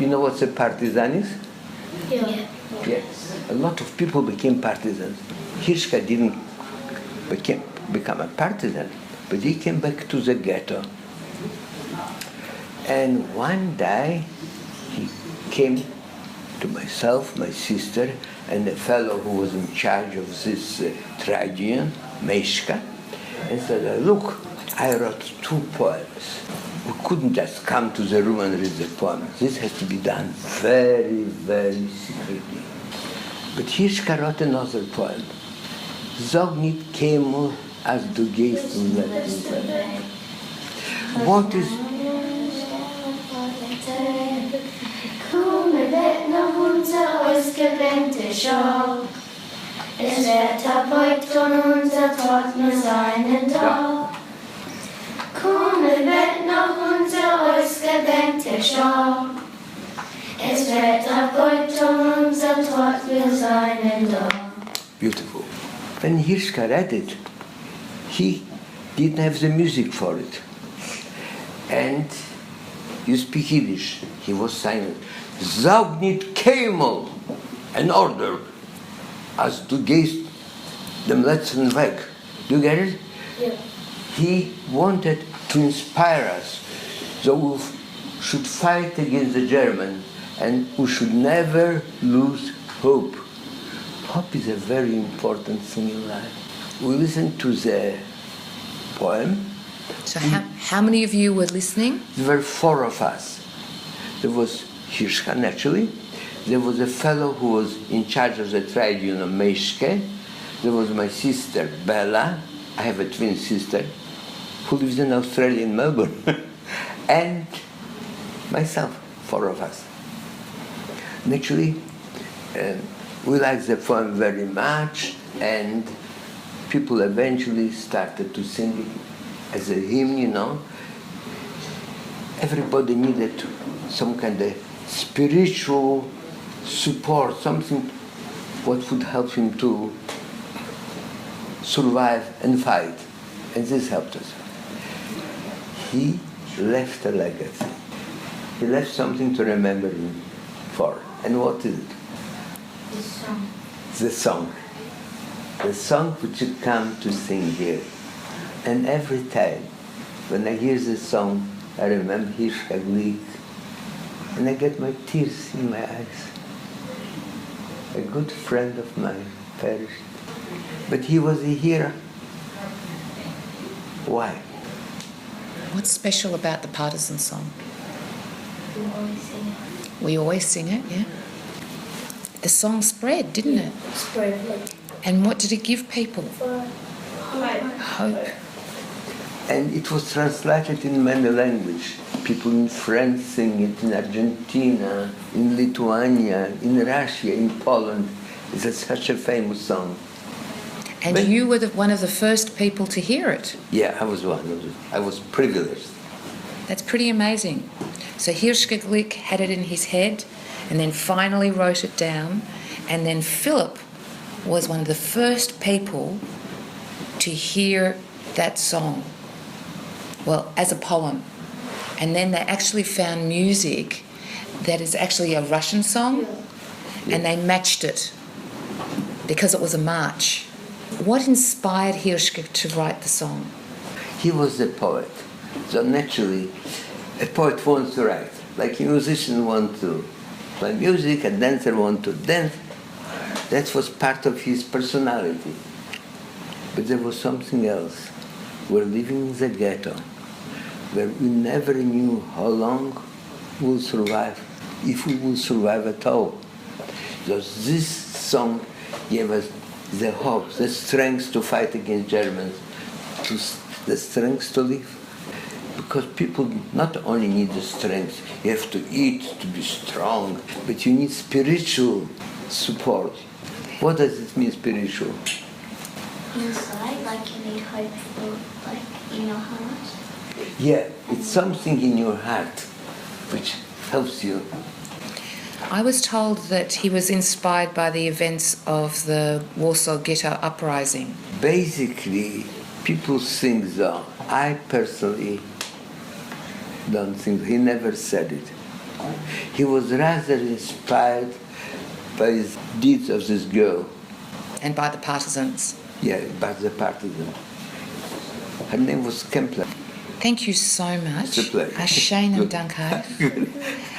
You know what a partisan is? Yeah. Yes. A lot of people became partisans. Hirsh didn't become a partisan, but he came back to the ghetto. And one day he came to myself, my sister, and the fellow who was in charge of this tragedy, Meishka, and said, look, I wrote 2 poems. We couldn't just come to the room and read the poems. This has to be done very, very secretly. But Hirsh wrote another poem. Zog Nit Keynmol as du gehst und lässt. What is... Komme weg nach unser ausgewähnte Schau. Es wird erbeugt und unser Tod nur seinen Tag. Komme weg nach unser ausgewähnte Schau. Es wird erbeugt und unser Tod nur seinen Tag. Beautiful. When Hirsh read it, he didn't have the music for it. And you speak Yiddish. He was silent. Zog Nit Keynmol, an order, as du gehst dem letzten Weg. Do you get it? Yeah. He wanted to inspire us, so we should fight against the Germans, and we should never lose hope. Hope is a very important thing in life. We listened to the poem. So how many of you were listening? There were 4 of us. There was Hirsh, naturally. There was a fellow who was in charge of the trade union, Meishke. There was my sister, Bella. I have a twin sister who lives in Australia, in Melbourne. And myself, 4 of us. Naturally, we liked the poem very much, and people eventually started to sing it as a hymn, you know. Everybody needed some kind of spiritual support, something what would help him to survive and fight. And this helped us. He left a legacy. He left something to remember him for. And what is it? The song. The song. The song which you come to sing here. And every time when I hear this song, I remember Hirsh Glik, and I get my tears in my eyes. A good friend of mine perished. But he was a hero. Why? What's special about the partisan song? We always sing it. We always sing it, yeah. The song spread, didn't it? Spread like And what did it give people? Hope. And it was translated in many languages. People in France sing it, in Argentina, in Lithuania, in Russia, in Poland. It's such a famous song. And But- you were one of the first people to hear it. Yeah, I was one of them. I was privileged. That's pretty amazing. So Hirsh Glik had it in his head and then finally wrote it down. And then Phillip was one of the first people to hear that song, well, as a poem. And then they actually found music that is actually a Russian song, and they matched it because it was a march. What inspired Hirsh to write the song? He was a poet. So naturally, a poet wants to write. Like a musician wants to play music, a dancer wants to dance. That was part of his personality. But there was something else. We're living in the ghetto, where we never knew how long we'll survive, if we will survive at all. Because this song gave us the hope, the strength to fight against Germans, the strength to live. Because people not only need the strength, you have to eat to be strong, but you need spiritual support. What does it mean, spiritual? inside, like you need hope for, like, in your heart. Yeah, it's something in your heart which helps you. I was told that he was inspired by the events of the Warsaw Ghetto Uprising. Basically, people think so. I personally don't think, he never said it. He was rather inspired by the deeds of this girl. And by the partisans. Yeah, by the partisan. Her name was Kempler. Thank you so much. It's a pleasure. Ashane and Good. Dunkard.